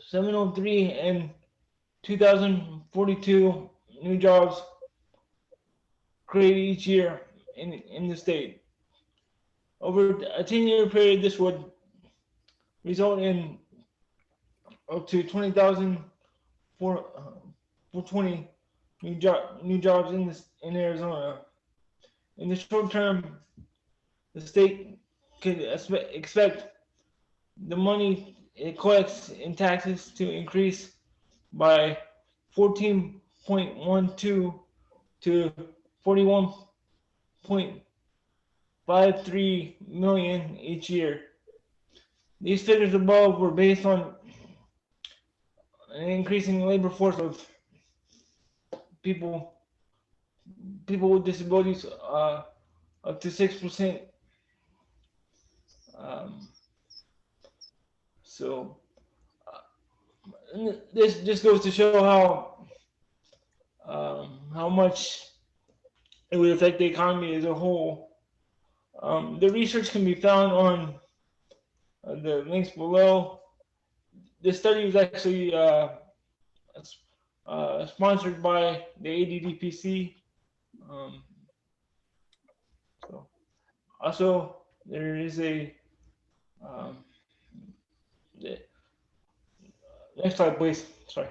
703 and 2,042 new jobs created each year in the state. Over a 10-year period, this would result in up to 20,000 for 20 new jobs in Arizona. In the short term, the state could expect the money it collects in taxes to increase by 14.12 to 41.53 million each year. These figures above were based on an increasing labor force of people with disabilities, up to 6%. So this just goes to show how much it would affect the economy as a whole. The research can be found on the links below. This study was actually sponsored by the ADDPC. So also, there is a next slide, please. Sorry.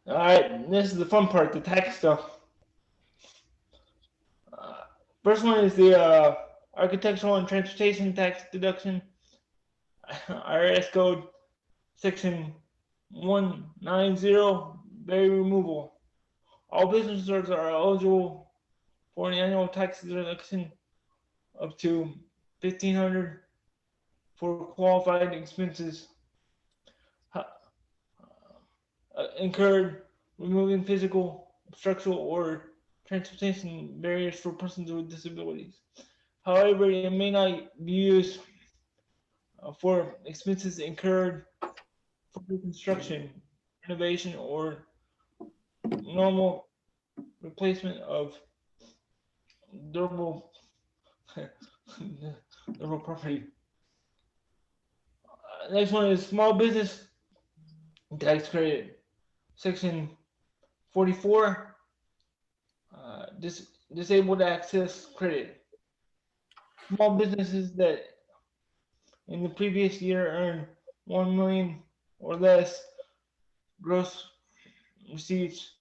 All right, this is the fun part, the tax stuff. First one is the architectural and transportation tax deduction. IRS code section 190, berry removal. All businesses are eligible for an annual tax deduction up to $1,500 for qualified expenses incurred removing physical, structural, or transportation barriers for persons with disabilities. However, it may not be used for expenses incurred for reconstruction, renovation, or normal replacement of durable property. Next one is small business tax credit, section 44, disabled access credit. Small businesses that in the previous year earned 1 million or less gross receipts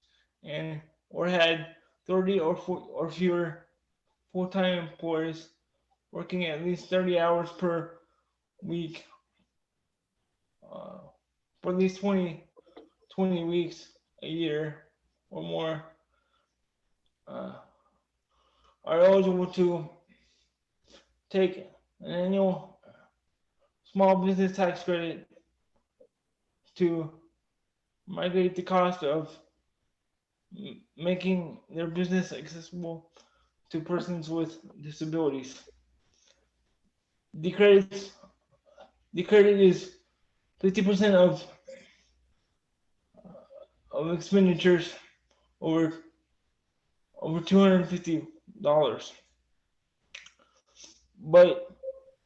and or had 30 or fewer full-time employees working at least 30 hours per week for at least 20 weeks a year or more are eligible to take an annual small business tax credit to mitigate the cost of making their business accessible to persons with disabilities. The credit is 50% of expenditures over $250, but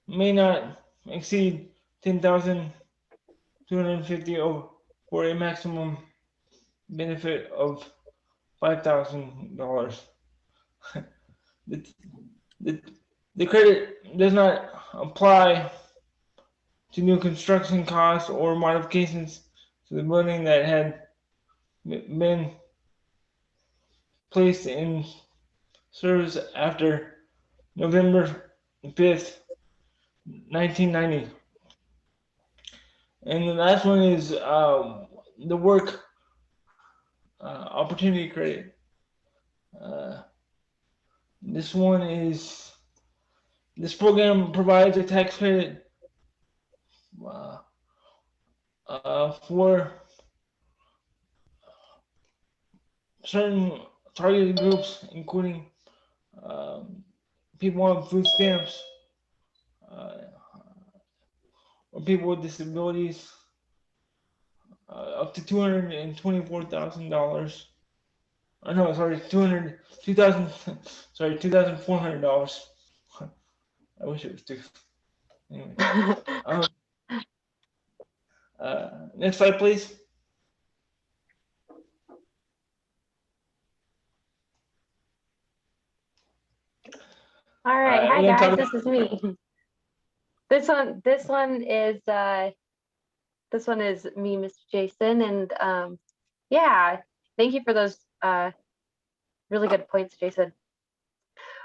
may not exceed $10,250 for a maximum benefit of $5,000. The credit does not apply to new construction costs or modifications to the building that had been placed in service after November 5th, 1990. And the last one is the work opportunity credit. This program provides a tax credit for certain targeted groups, including people on food stamps, or people with disabilities, up to $224,000. Oh, no, sorry, 2,000, sorry, $2,400. I wish it was two. Anyway, um, next slide, please. All right, hi We're gonna guys, talk this is me. This one is me, Mr. Jason, and yeah, thank you for those really good points, Jason.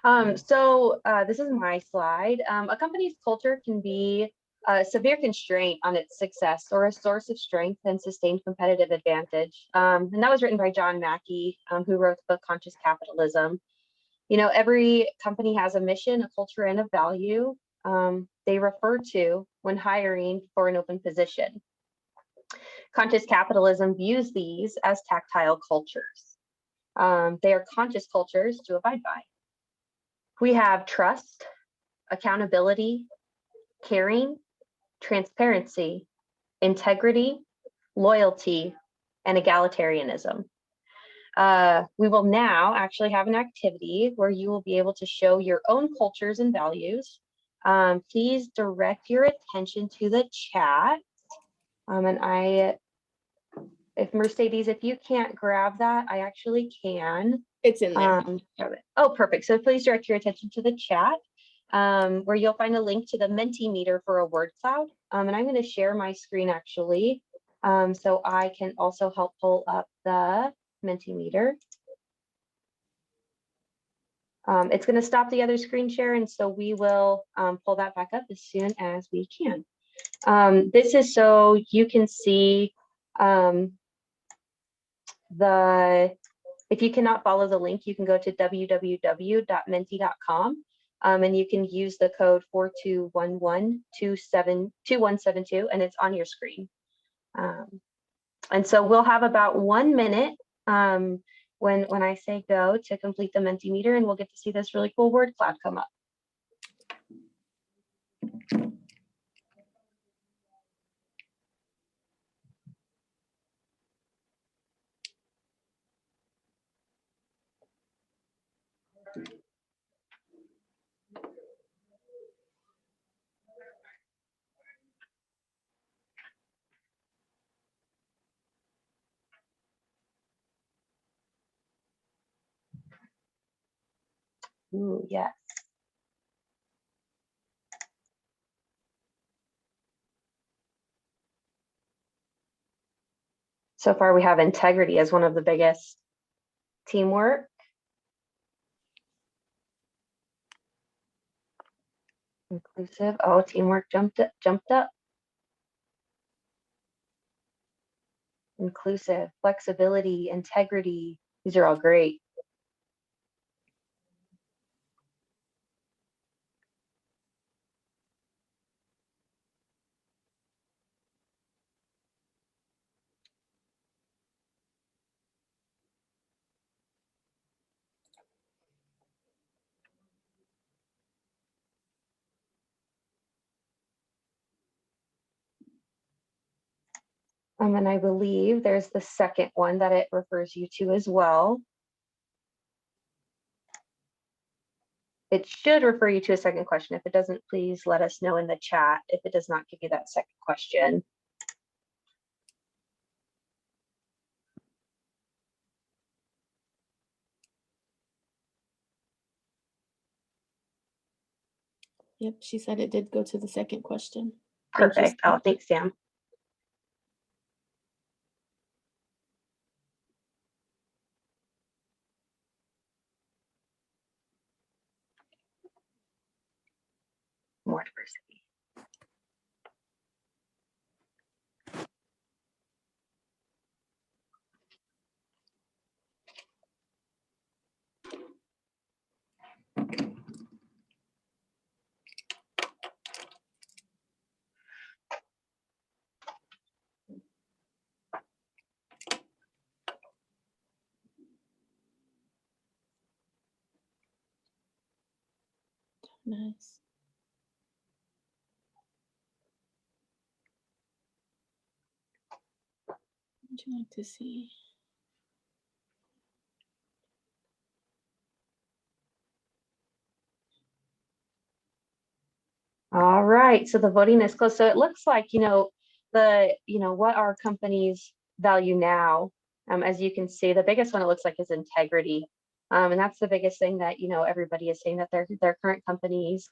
So this is my slide. A company's culture can be a severe constraint on its success or a source of strength and sustained competitive advantage. And that was written by John Mackey, who wrote the book Conscious Capitalism. You know, every company has a mission, a culture, and a value they refer to when hiring for an open position. Conscious capitalism views these as tactile cultures. They are conscious cultures to abide by. We have trust, accountability, caring, transparency, integrity, loyalty, and egalitarianism. We will now actually have an activity where you will be able to show your own cultures and values. Please direct your attention to the chat. If Mercedes, if you can't grab that, I actually can. It's in there. Oh, perfect. So please direct your attention to the chat where you'll find a link to the Mentimeter for a word cloud. And I'm going to share my screen actually so I can also help pull up the Mentimeter. It's going to stop the other screen share, and so we will pull that back up as soon as we can. This is so you can see if you cannot follow the link, you can go to www.menti.com and you can use the code 42112172 and it's on your screen. And so we'll have about 1 minute when I say go to complete the Mentimeter, and we'll get to see this really cool word cloud come up. Ooh, yes. So far, we have integrity as one of the biggest. Teamwork. Inclusive. Oh, teamwork jumped up. Inclusive, flexibility, integrity. These are all great. And I believe there's the second one that it refers you to as well. It should refer you to a second question. If it doesn't, please let us know in the chat if it does not give you that second question. Yep, she said it did go to the second question. Perfect. Oh, thanks, Sam. More diversity. Nice. What would you like to see? All right, so the voting is closed. So it looks like, what our companies value now, as you can see, the biggest one it looks like is integrity. And that's the biggest thing that, everybody is saying that their current companies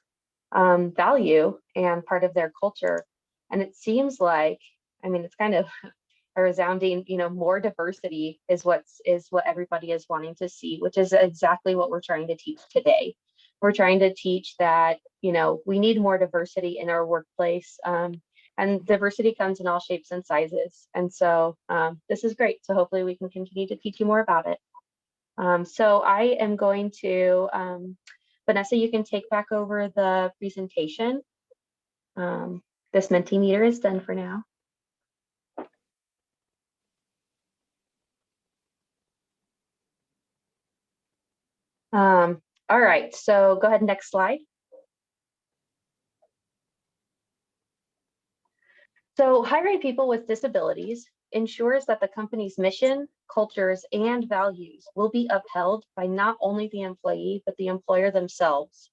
value and part of their culture. And it seems like, it's kind of a resounding, more diversity is what everybody is wanting to see, which is exactly what we're trying to teach today. We're trying to teach that, we need more diversity in our workplace. And diversity comes in all shapes and sizes. And so this is great. So hopefully we can continue to teach you more about it. So I am going to, Vanessa, you can take back over the presentation. This Mentimeter is done for now. All right, so go ahead, next slide. So hiring people with disabilities ensures that the company's mission, cultures, and values will be upheld by not only the employee, but the employer themselves.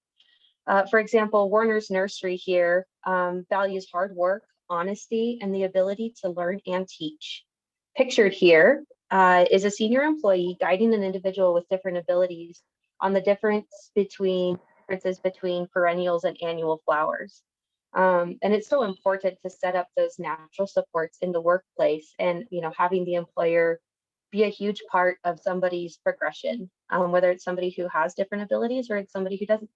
For example, Warner's Nursery here values hard work, honesty, and the ability to learn and teach. Pictured here is a senior employee guiding an individual with different abilities on the differences between perennials and annual flowers. And it's so important to set up those natural supports in the workplace, and having the employer be a huge part of somebody's progression, whether it's somebody who has different abilities or it's somebody who doesn't.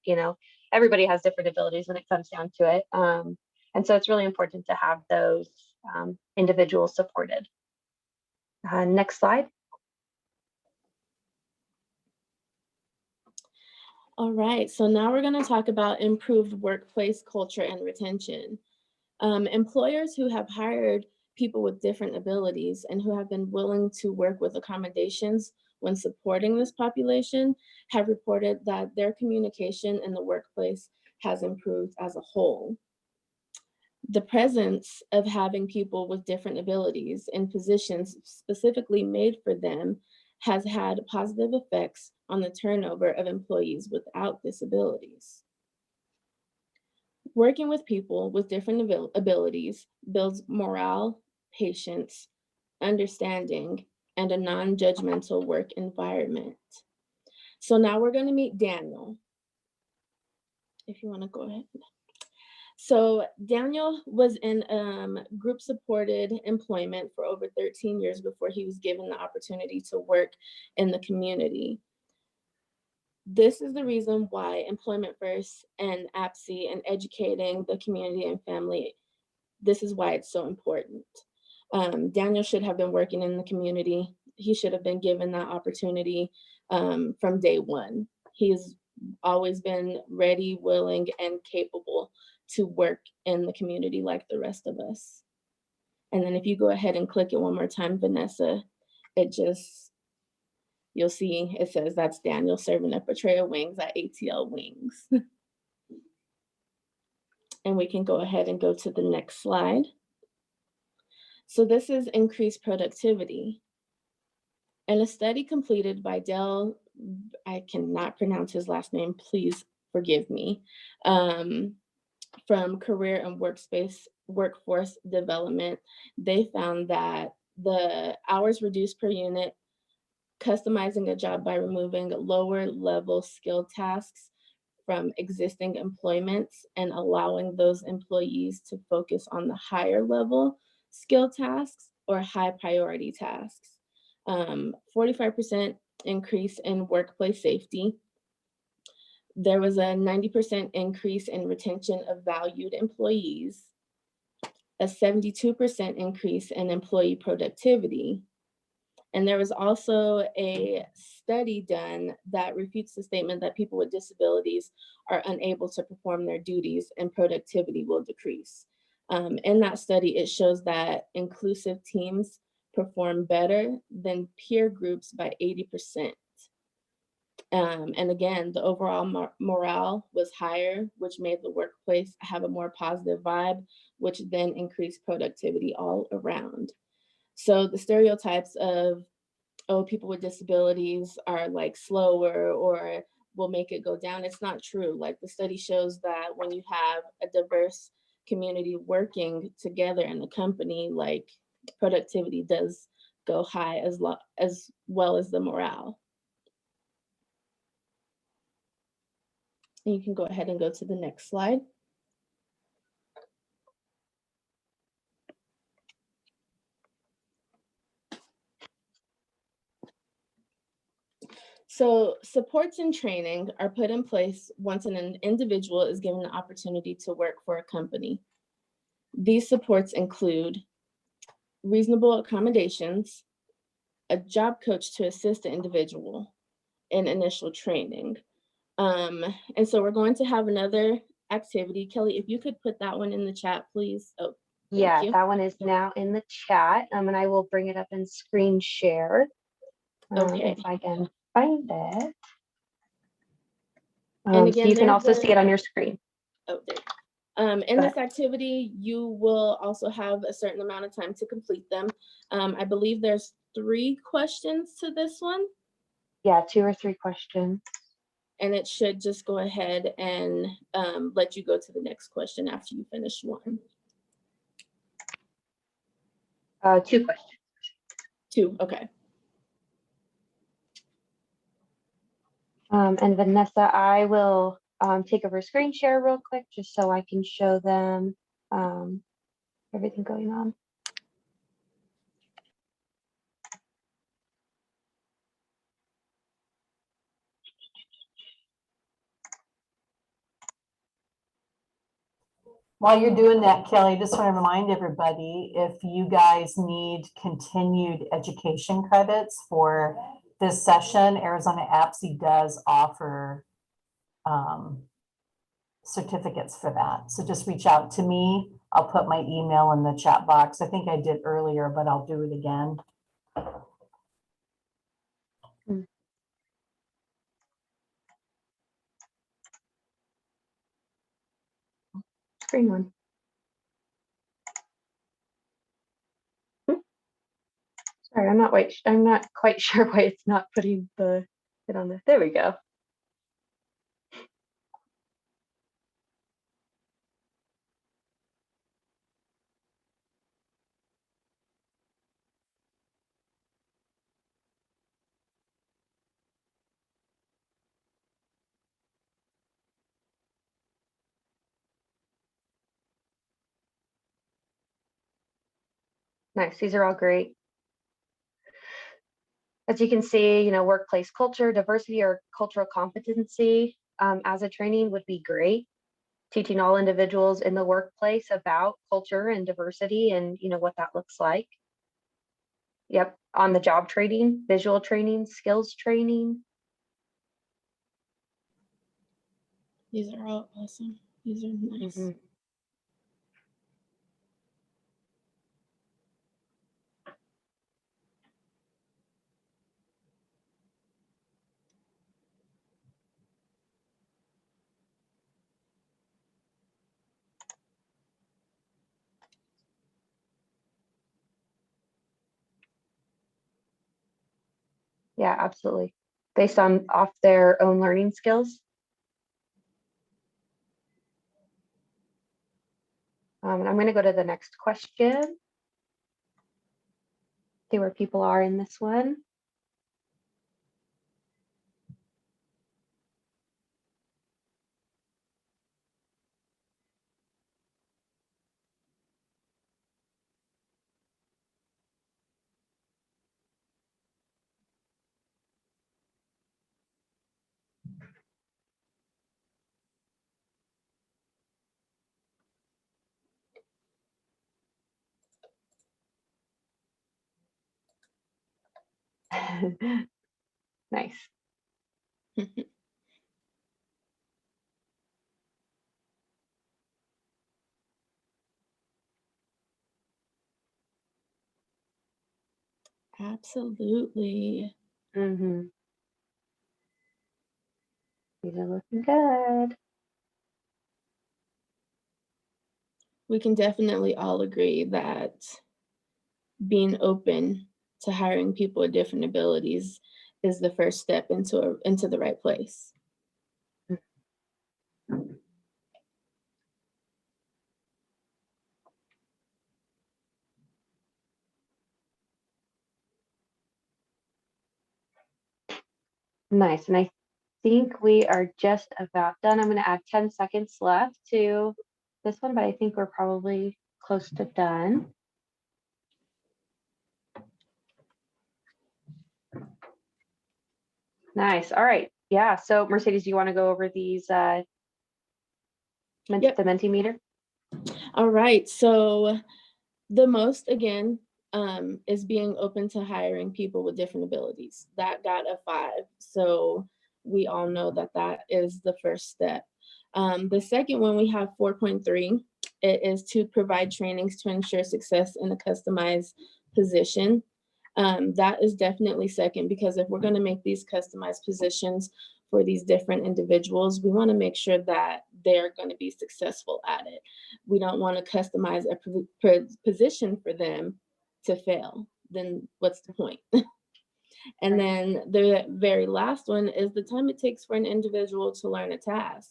Everybody has different abilities when it comes down to it. And so it's really important to have those individuals supported. Next slide. All right, so now we're going to talk about improved workplace culture and retention. Employers who have hired people with different abilities and who have been willing to work with accommodations when supporting this population have reported that their communication in the workplace has improved as a whole. The presence of having people with different abilities in positions specifically made for them has had positive effects on the turnover of employees without disabilities. Working with people with different abilities builds morale, patience, understanding, and a non-judgmental work environment. So now we're going to meet Daniel. If you want to go ahead. So Daniel was in group-supported employment for over 13 years before he was given the opportunity to work in the community. This is the reason why Employment First and APSE and educating the community and family, this is why it's so important. Daniel should have been working in the community. He should have been given that opportunity from day one. He's always been ready, willing, and capable to work in the community like the rest of us. And then if you go ahead and click it one more time, Vanessa, you'll see it says that's Daniel serving up a tray of wings at ATL Wings. And we can go ahead and go to the next slide. So this is increased productivity. And a study completed by Dell, I cannot pronounce his last name, please forgive me, from Career and Workforce Development, they found that the hours reduced per unit, customizing a job by removing lower level skill tasks from existing employments and allowing those employees to focus on the higher level skill tasks or high priority tasks. 45% increase in workplace safety. There was a 90% increase in retention of valued employees, a 72% increase in employee productivity. And there was also a study done that refutes the statement that people with disabilities are unable to perform their duties and productivity will decrease. In that study, it shows that inclusive teams perform better than peer groups by 80%. And again, the overall morale was higher, which made the workplace have a more positive vibe, which then increased productivity all around. So the stereotypes of, oh, people with disabilities are like slower or will make it go down. It's not true. Like the study shows that when you have a diverse community working together in a company, like productivity does go high as well as the morale. And you can go ahead and go to the next slide. So supports and training are put in place once an individual is given the opportunity to work for a company. These supports include reasonable accommodations, a job coach to assist the individual in initial training. And so we're going to have another activity. Kelly, if you could put that one in the chat, please. Oh, yeah, you. that one is now in the chat. And I will bring it up and screen share. Okay. If I can find it. And again, so you can also see it on your screen. Oh, there. In this activity, you will also have a certain amount of time to complete them. I believe there's 3 questions to this one. Yeah, 2 or 3 questions. And it should just go ahead and let you go to the next question after you finish one. 2 questions. 2, okay. And Vanessa, I will take over screen share real quick just so I can show them everything going on. While you're doing that, Kelly, just want to remind everybody, if you guys need continued education credits for this session, Arizona APSE does offer certificates for that. So just reach out to me. I'll put my email in the chat box. I think I did earlier, but I'll do it again. Screen one. Sorry, I'm not quite sure why it's not putting it on there. There we go. Nice, these are all great. As you can see, workplace culture, diversity, or cultural competency as a training would be great. Teaching all individuals in the workplace about culture and diversity and what that looks like. Yep, on the job training, visual training, skills training. These are all awesome. These are nice. Mm-hmm. Yeah, absolutely. Based off their own learning skills. And I'm going to go to the next question. See where people are in this one. Nice. Absolutely. Mm-hmm. These are looking good. We can definitely all agree that being open to hiring people with different abilities is the first step into the right place. Nice. And I think we are just about done. I'm going to add 10 seconds left to this one, but I think we're probably close to done. Nice. All right. Yeah. So Mercedes, do you want to go over these Yep. the Mentimeter? All right. So the most, again, is being open to hiring people with different abilities. That got a 5. So we all know that that is the first step. The second one, we have 4.3. It is to provide trainings to ensure success in a customized position. That is definitely second, because if we're going to make these customized positions for these different individuals, we want to make sure that they're going to be successful at it. We don't want to customize a position for them to fail. Then what's the point? And then the very last one is the time it takes for an individual to learn a task.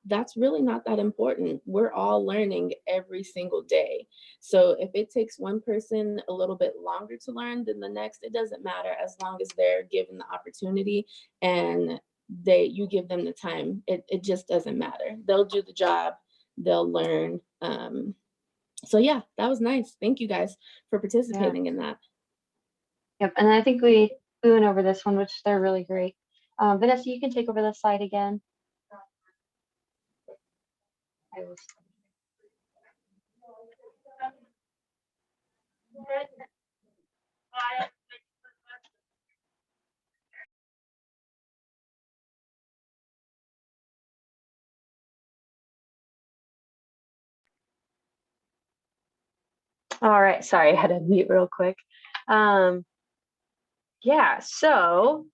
That's really not that important. We're all learning every single day. So if it takes one person a little bit longer to learn than the next, it doesn't matter, as long as they're given the opportunity and you give them the time. It just doesn't matter. They'll do the job, they'll learn. So yeah, that was nice. Thank you guys for participating in that. Yep. And I think we went over this one, which they're really great. Vanessa, you can take over the slide again. All right, sorry, I had to mute real quick. Yeah, so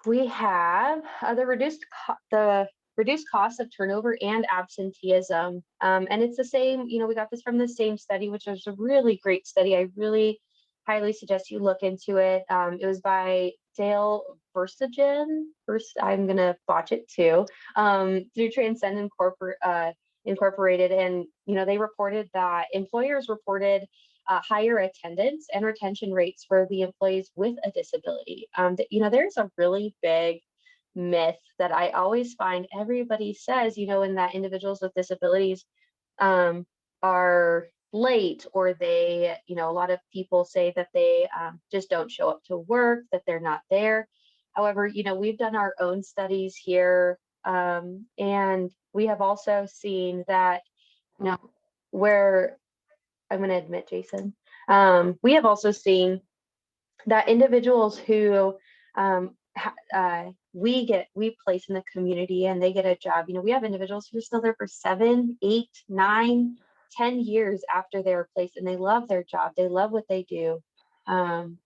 we have the reduced cost of turnover and absenteeism. And it's the same, we got this from the same study, which was a really great study. I really highly suggest you look into it. It was by Dale Versagen. I'm going to botch it too, through Transcendent Incorporated. And, they reported that employers reported higher attendance and retention rates for the employees with a disability. There's a really big myth that I always find everybody says, in that individuals with disabilities are late, or they, a lot of people say that they just don't show up to work, that they're not there. However, we've done our own studies here, and we have also seen that, where I'm going to admit, Jason, we have also seen that individuals who we place in the community and they get a job, we have individuals who are still there for 7, 8, 9, 10 years after they're placed, and they love their job. They love what they do. And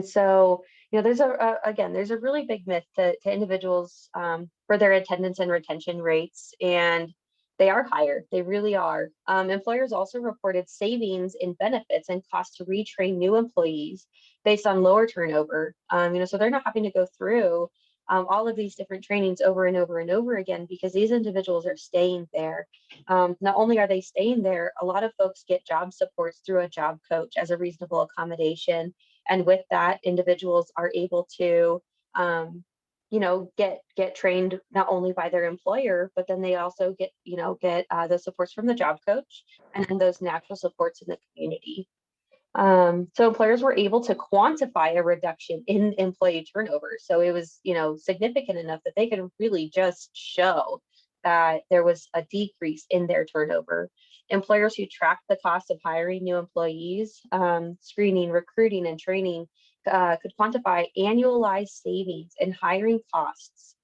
so, there's there's a really big myth to individuals for their attendance and retention rates, and they are higher. They really are. Employers also reported savings in benefits and cost to retrain new employees based on lower turnover. So they're not having to go through all of these different trainings over and over and over again, because these individuals are staying there. Not only are they staying there, a lot of folks get job supports through a job coach as a reasonable accommodation. And with that, individuals are able to get trained not only by their employer, but then they also get the supports from the job coach and then those natural supports in the community. So employers were able to quantify a reduction in employee turnover. So it was, significant enough that they could really just show that there was a decrease in their turnover. Employers who tracked the cost of hiring new employees, screening, recruiting, and training could quantify annualized savings in hiring costs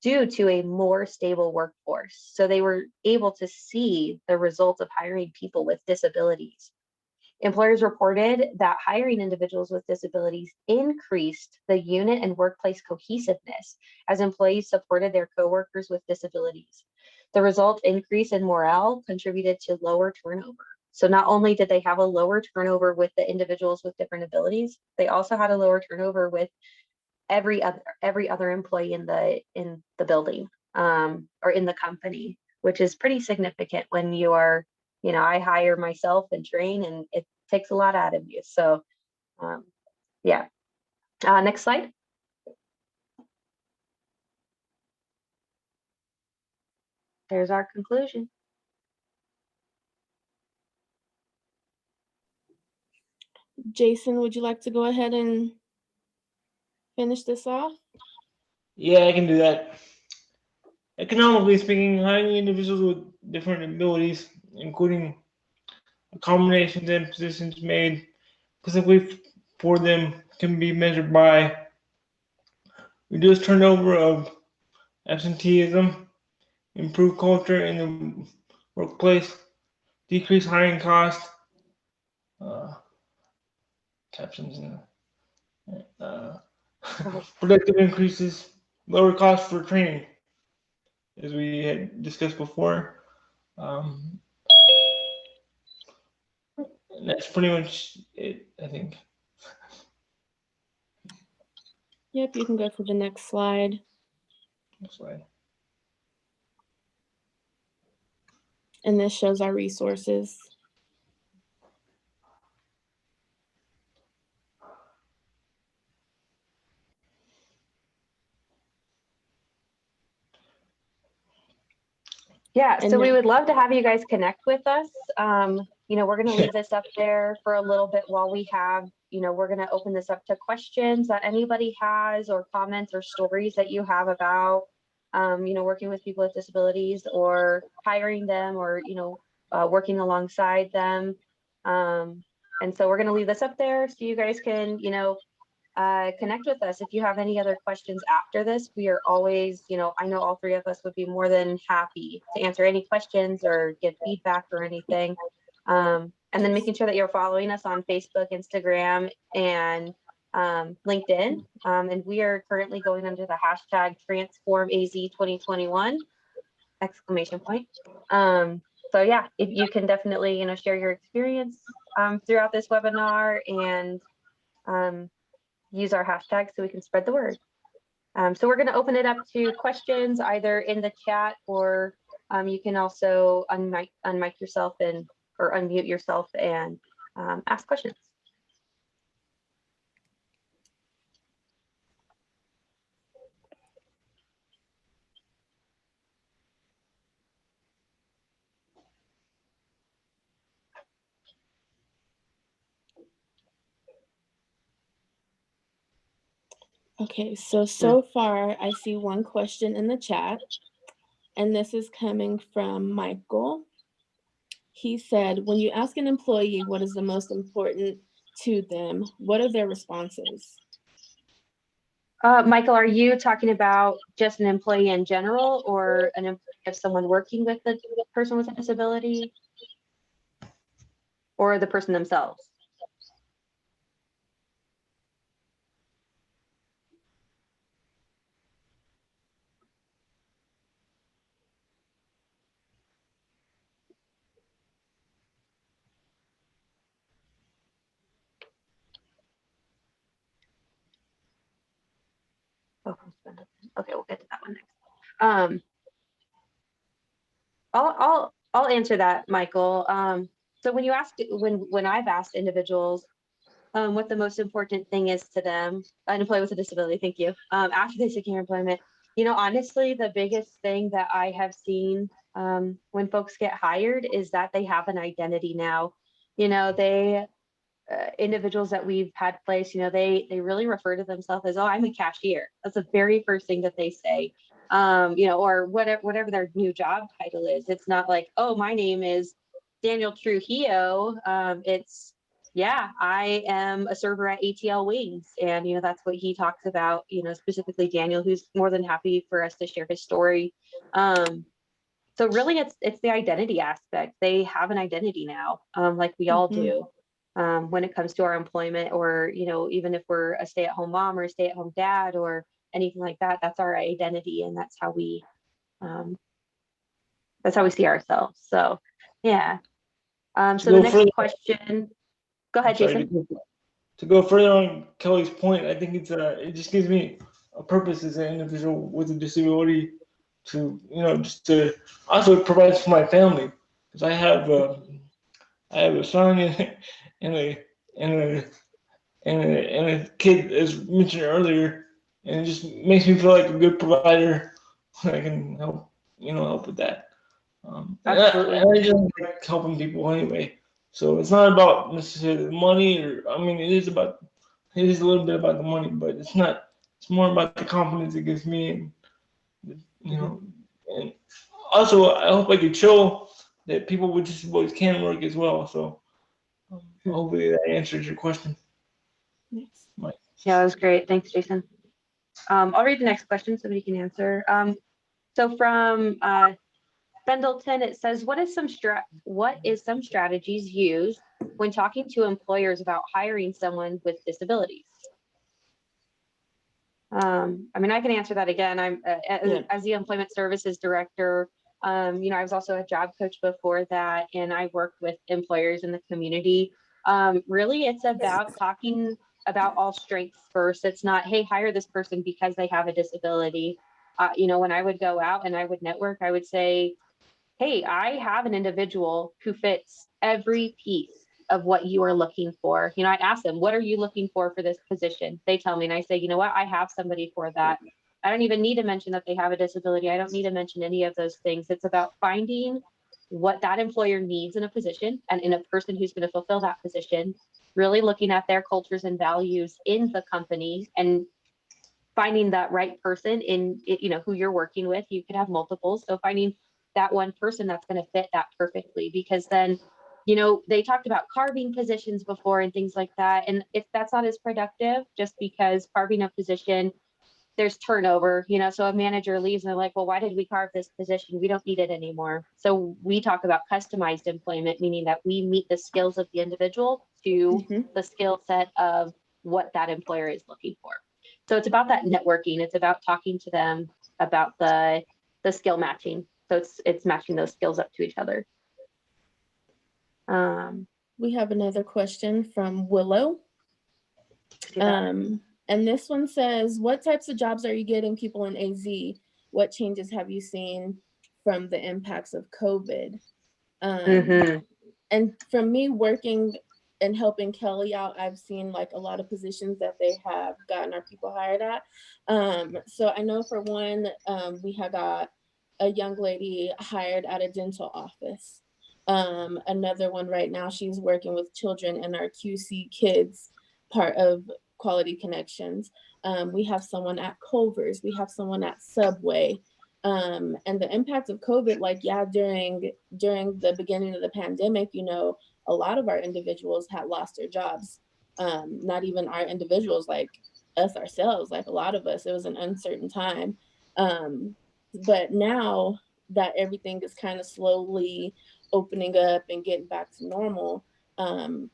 due to a more stable workforce. So they were able to see the results of hiring people with disabilities. Employers reported that hiring individuals with disabilities increased the unit and workplace cohesiveness as employees supported their coworkers with disabilities. The result, increase in morale, contributed to lower turnover. So not only did they have a lower turnover with the individuals with different abilities, they also had a lower turnover with every other employee in the building, or in the company, which is pretty significant when you're, I hire myself and train, and it takes a lot out of you. So yeah. Next slide. There's our conclusion. Jason, would you like to go ahead and finish this off? Yeah, I can do that. Economically speaking, hiring individuals with different abilities, including accommodations and positions made specifically for them, can be measured by reduced turnover of absenteeism, improved culture in the workplace, decreased hiring costs, uh, captions, uh, productive increases, lower costs for training, as we had discussed before. Um, and that's pretty much it, I think. Yep, you can go to the next slide. Next slide. And this shows our resources. Yeah, And so we then- would love to have you guys connect with us. We're going to leave this up there for a little bit while we have, we're going to open this up to questions that anybody has, or comments or stories that you have about, working with people with disabilities, or hiring them, or, working alongside them. And so we're going to leave this up there so you guys can, connect with us. If you have any other questions after this, we are always, I know all three of us would be more than happy to answer any questions or give feedback or anything. And then making sure that you're following us on Facebook, Instagram, and LinkedIn. And we are currently going under the hashtag TransformAZ2021 ! So yeah, if you can definitely, share your experience throughout this webinar, and use our hashtag so we can spread the word. So we're going to open it up to questions either in the chat, or you can also unmic yourself or unmute yourself and ask questions. Okay, so far I see one question in the chat, and this is coming from Michael. He said, when you ask an employee what is the most important to them, what are their responses? Michael, are you talking about just an employee in general, or if someone working with the person with a disability, or the person themselves? Okay, we'll get to that one next. I'll answer that, Michael. So when I've asked individuals what the most important thing is to them, an employee with a disability, thank you, after they secure employment, honestly, the biggest thing that I have seen when folks get hired is that they have an identity now. They individuals that we've had placed, they really refer to themselves as, oh, I'm a cashier. That's the very first thing that they say. Or whatever their new job title is. It's not like, oh, my name is Daniel Trujillo. It's, yeah, I am a server at ATL Wings. And, that's what he talks about, specifically Daniel, who's more than happy for us to share his story. So really it's the identity aspect. They have an identity now, like we all do. When it comes to our employment, or, even if we're a stay-at-home mom or a stay-at-home dad or anything like that, that's our identity, and that's how we see ourselves. So yeah. So the next question, go ahead, Jason. to go further on Kelly's point, I think it just gives me a purpose as an individual with a disability to, just to also it provides for my family, because I have a son and a and a and a kid, as mentioned earlier, and it just makes me feel like a good provider. I can help, help with that. Absolutely. And I just like helping people anyway. So it's not about necessarily the money, or I mean, it is a little bit about the money, but it's not. It's more about the confidence it gives me, and you know, and also I hope I could show that people with disabilities can work as well. So hopefully that answers your question, Next. Mike. Yeah, that was great. Thanks, Jason. I'll read the next question, somebody can answer. So from Pendleton, it says, what is some strategies used when talking to employers about hiring someone with disabilities? I mean, I can answer that again. I'm as the employment services director. I was also a job coach before that, and I worked with employers in the community. Really, it's about talking about all strengths first. It's not, hey, hire this person because they have a disability. When I would go out and I would network, I would say, hey, I have an individual who fits every piece of what you are looking for. I ask them, what are you looking for this position? They tell me, and I say, you know what, I have somebody for that. I don't even need to mention that they have a disability. I don't need to mention any of those things. It's about finding what that employer needs in a position and in a person who's going to fulfill that position, really looking at their cultures and values in the company and finding that right person in, who you're working with. You could have multiples. So finding that one person that's going to fit that perfectly, because then, they talked about carving positions before and things like that. And if that's not as productive, just because carving a position, there's turnover, so a manager leaves and they're like, well, why did we carve this position? We don't need it anymore. So we talk about customized employment, meaning that we meet the skills of the individual to the skill set of what that employer is looking for. So it's about that networking. It's about talking to them about the skill matching. So it's matching those skills up to each other. We have another question from Willow. And this one says, what types of jobs are you getting people in AZ? What changes have you seen from the impacts of COVID? And from me working and helping Kelly out, I've seen like a lot of positions that they have gotten our people hired at. So I know for one, we had got a young lady hired at a dental office. Another one right now, she's working with children in our QC Kids part of Quality Connections. We have someone at Culver's, we have someone at Subway. And the impact of COVID, during the beginning of the pandemic, a lot of our individuals had lost their jobs. Not even our individuals, like us ourselves, like a lot of us, it was an uncertain time. But now that everything is kind of slowly opening up and getting back to normal,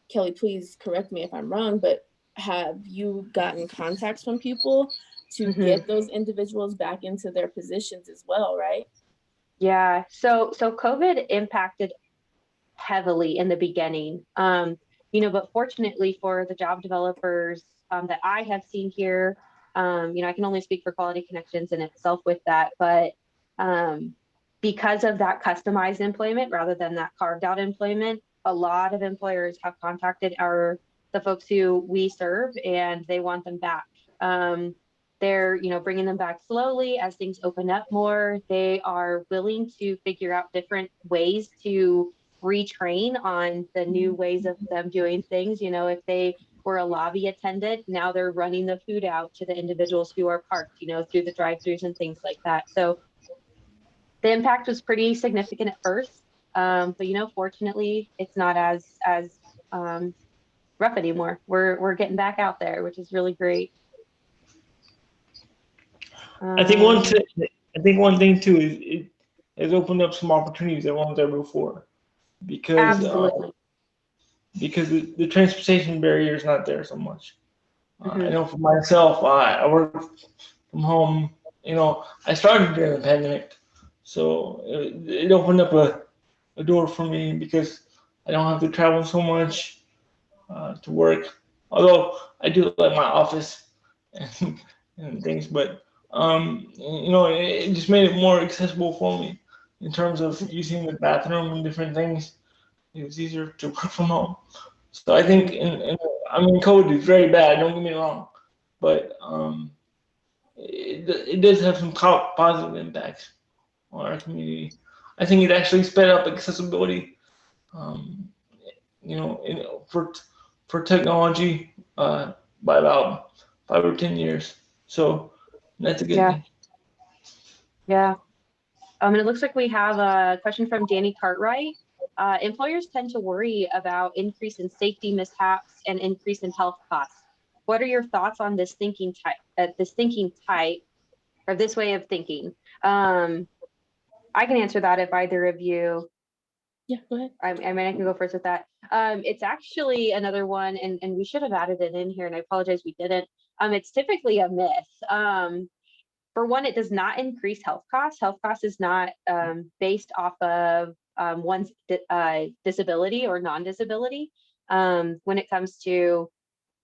Kelly, please correct me if I'm wrong, but have you gotten contacts from people to get those individuals back into their positions as well, right? Yeah, so COVID impacted heavily in the beginning, but fortunately for the job developers that I have seen here, I can only speak for Quality Connections in itself with that, but because of that customized employment rather than that carved out employment, a lot of employers have contacted the folks who we serve, and they want them back. They're, bringing them back slowly as things open up more. They are willing to figure out different ways to retrain on the new ways of them doing things. If they were a lobby attendant, now they're running the food out to the individuals who are parked, through the drive-throughs and things like that. So the impact was pretty significant at first, but fortunately, it's not as rough anymore. We're getting back out there, which is really great. I think one thing too is it has opened up some opportunities that weren't there before, because absolutely, because the transportation barrier is not there so much. I know for myself, I work from home. I started during the pandemic, so it opened up a door for me because I don't have to travel so much to work. Although I do like my office and things, but it just made it more accessible for me in terms of using the bathroom and different things. It was easier to work from home. So I think, I mean, COVID is very bad. Don't get me wrong, but it does have some positive impacts on our community. I think it actually sped up accessibility, um, for technology by about 5 or 10 years. So that's a good Yeah, thing. yeah. And it looks like we have a question from Danny Cartwright. Employers tend to worry about increase in safety mishaps and increase in health costs. What are your thoughts on this thinking type, or this way of thinking? I can answer that if either of you. Yeah, go ahead. I mean, I can go first with that. It's actually another one, and we should have added it in here, and I apologize we didn't. It's typically a myth. For one, it does not increase health costs. Health costs is not based off of one's disability or non-disability when it comes to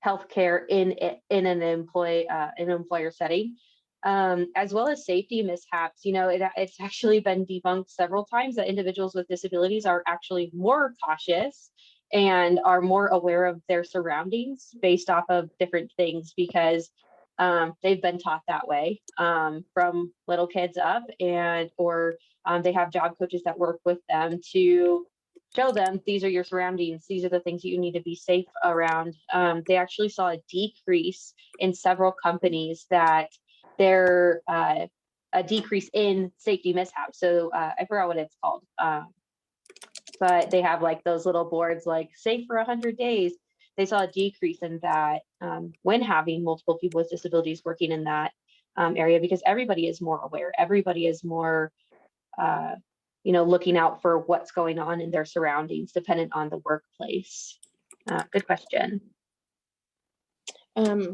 healthcare in an employer setting, as well as safety mishaps. It's actually been debunked several times that individuals with disabilities are actually more cautious and are more aware of their surroundings based off of different things because they've been taught that way from little kids up, and or they have job coaches that work with them to show them these are your surroundings, these are the things you need to be safe around. They actually saw a decrease in several companies that there a decrease in safety mishaps. So I forgot what it's called, but they have like those little boards like safe for 100 days. They saw a decrease in that when having multiple people with disabilities working in that area because everybody is more aware. Everybody is more uh, looking out for what's going on in their surroundings, dependent on the workplace. Good question.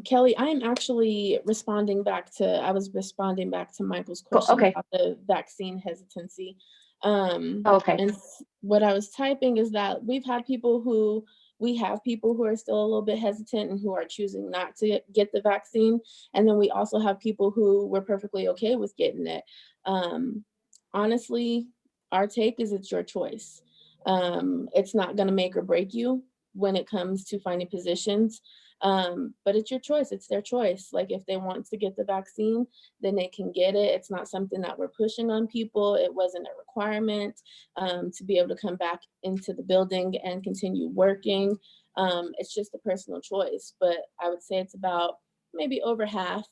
Kelly, I am actually responding back to Michael's Cool. question Okay. about the vaccine hesitancy. Okay. And what I was typing is that we have people who are still a little bit hesitant and who are choosing not to get the vaccine. And then we also have people who were perfectly okay with getting it. Honestly, our take is it's your choice. It's not going to make or break you when it comes to finding positions. But it's your choice. It's their choice. Like if they want to get the vaccine, then they can get it. It's not something that we're pushing on people. It wasn't a requirement to be able to come back into the building and continue working. It's just a personal choice. But I would say it's about maybe over half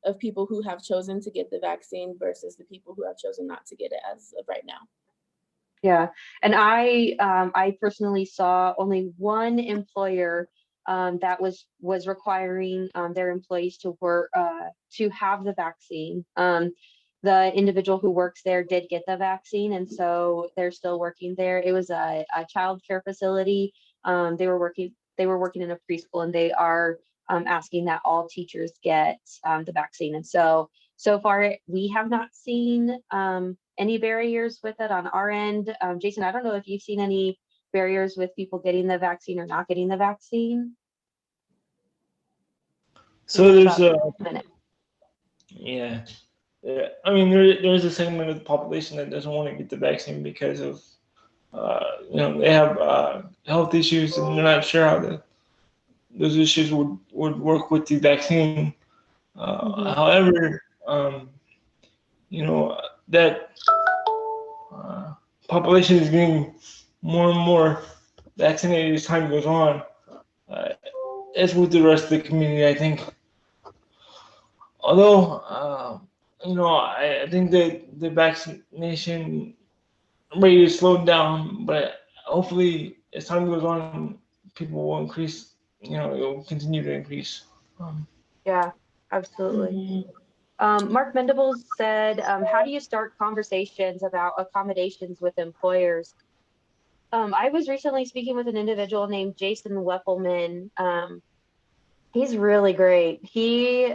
of people who have chosen to get the vaccine versus the people who have chosen not to get it as of right now. Yeah, and I personally saw only one employer that was requiring their employees to work to have the vaccine. The individual who works there did get the vaccine, and so they're still working there. It was a child care facility. They were working in a preschool, and they are asking that all teachers get the vaccine. And so far, we have not seen any barriers with it on our end. Jason, I don't know if you've seen any barriers with people getting the vaccine or not getting the vaccine. So there's Minute. yeah. I mean, there's a segment of the population that doesn't want to get the vaccine because of they have health issues and they're not sure how those issues would work with the vaccine. However, that population is getting more and more vaccinated as time goes on. Uh, as with the rest of the community, I think. Although, I think that the vaccination rate is slowed down, but hopefully, as time goes on, people will increase. It will continue to increase. Yeah, absolutely. Mark Mendables said, how do you start conversations about accommodations with employers? I was recently speaking with an individual named Jason Weppelman. He's really great. He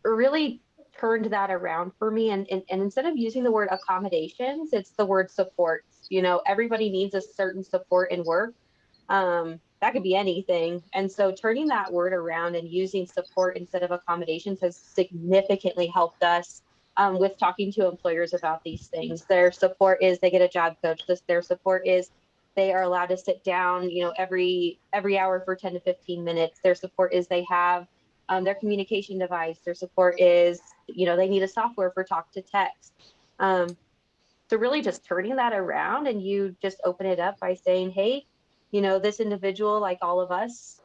really turned that around for me. And instead of using the word accommodations, it's the word supports. Everybody needs a certain support in work. that could be anything. And so turning that word around and using support instead of accommodations has significantly helped us with talking to employers about these things. Their support is they get a job coach. Their support is they are allowed to sit down, every hour for 10 to 15 minutes. Their support is they have their communication device. Their support is, they need a software for talk to text. So really just turning that around, and you just open it up by saying, hey, this individual, like all of us,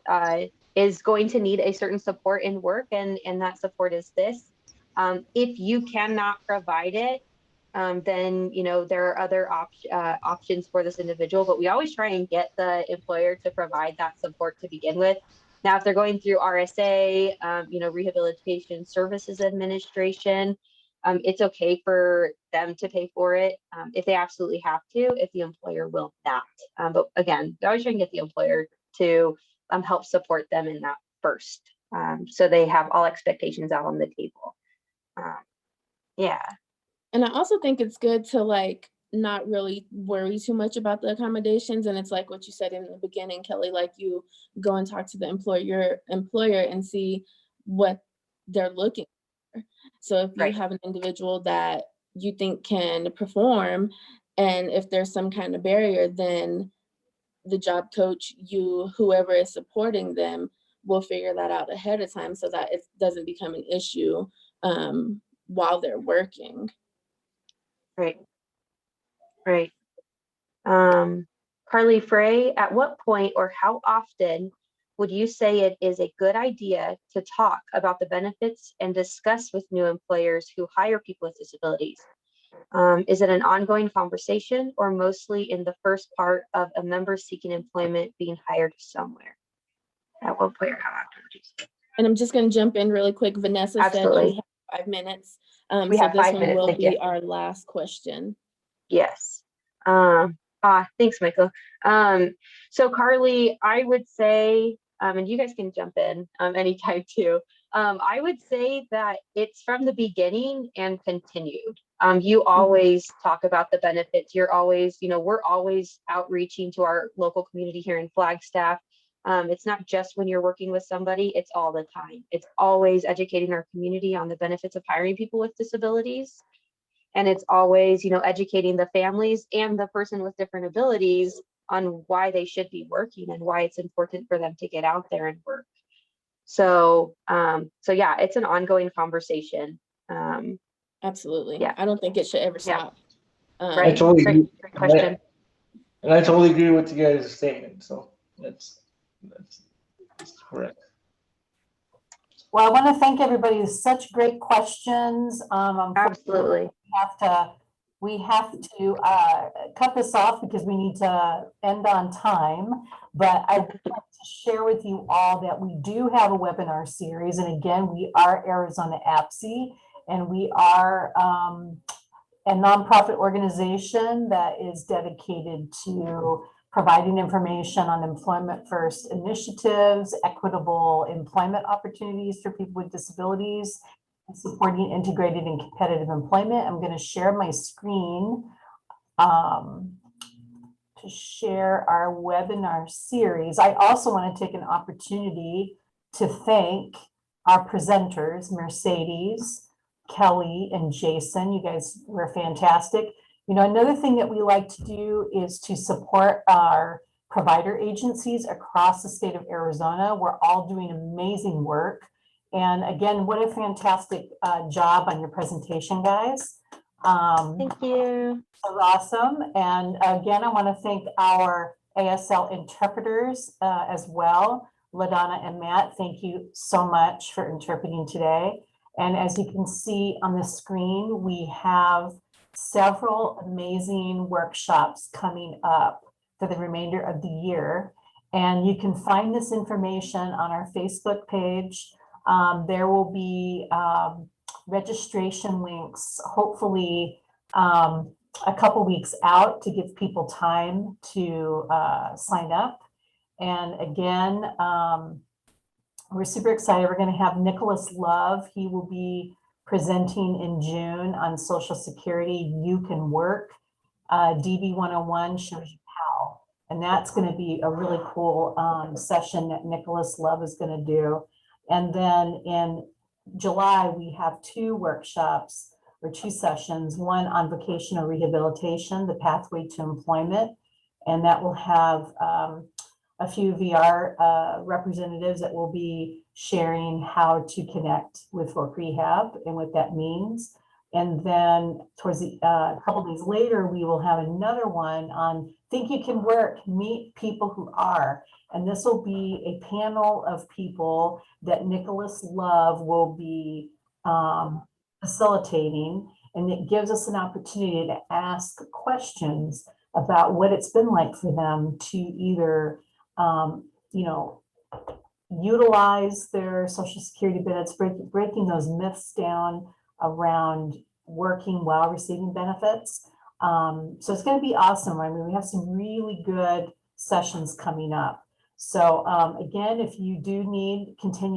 is going to need a certain support in work, and that support is this. If you cannot provide it, then there are other options for this individual, but we always try and get the employer to provide that support to begin with. Now, if they're going through RSA, Rehabilitation Services Administration, it's okay for them to pay for it if they absolutely have to, if the employer will not. But again, they're always trying to get the employer to help support them in that first. So they have all expectations out on the table. Yeah. And I also think it's good to like not really worry too much about the accommodations. And it's like what you said in the beginning, Kelly, like you go and talk to the employer and see what they're looking for. So if you have an individual that you think can perform, and if there's some kind of barrier, then the job coach, whoever is supporting them, will figure that out ahead of time so that it doesn't become an issue while they're working. Right. Carly Frey, at what point or how often would you say it is a good idea to talk about the benefits and discuss with new employers who hire people with disabilities? Is it an ongoing conversation or mostly in the first part of a member seeking employment being hired somewhere? At what point or how often would you say? And I'm just going to jump in really quick. Vanessa said we have 5 minutes. So this one will be our last question. Yes. Thanks, Michael. So Carly, I would say, and you guys can jump in anytime too. I would say that it's from the beginning and continued. You always talk about the benefits. You're always, we're always outreaching to our local community here in Flagstaff. It's not just when you're working with somebody, it's all the time. It's always educating our community on the benefits of hiring people with disabilities. And it's always, educating the families and the person with different abilities on why they should be working and why it's important for them to get out there and work. So yeah, it's an ongoing conversation. Absolutely. Yeah. I don't think it should ever stop. Right. I totally agree. Great question. And I totally agree with you guys' statement. So that's correct. Well, I want to thank everybody. It's such great questions. Absolutely. We have to cut this off because we need to end on time. But I would like to share with you all that we do have a webinar series. And again, we are Arizona APSE, and we are a nonprofit organization that is dedicated to providing information on employment first initiatives, equitable employment opportunities for people with disabilities, and supporting integrated and competitive employment. I'm going to share my screen to share our webinar series. I also want to take an opportunity to thank our presenters, Mercedes, Kelly, and Jason. You guys were fantastic. Another thing that we like to do is to support our provider agencies across the state of Arizona. We're all doing amazing work. And again, what a fantastic job on your presentation, guys. Thank you. That was awesome. And again, I want to thank our ASL interpreters as well. LaDonna and Matt, thank you so much for interpreting today. And as you can see on the screen, we have several amazing workshops coming up for the remainder of the year. And you can find this information on our Facebook page. There will be registration links, hopefully a couple weeks out to give people time to sign up. And again, we're super excited. We're going to have Nicholas Love. He will be presenting in June on Social Security. You Can Work. DB 101 shows you how. And that's going to be a really cool session that Nicholas Love is going to do. And then in July, we have 2 workshops or 2 sessions, one on vocational rehabilitation, the pathway to employment. And that will have a few VR representatives that will be sharing how to connect with work rehab and what that means. And then towards the couple days later, we will have another one on Think You Can Work, Meet People Who Are. And this will be a panel of people that Nicholas Love will be facilitating. And it gives us an opportunity to ask questions about what it's been like for them to either, utilize their Social Security benefits, breaking those myths down around working while receiving benefits. So it's going to be awesome. I mean, we have some really good sessions coming up. So again, if you do need continued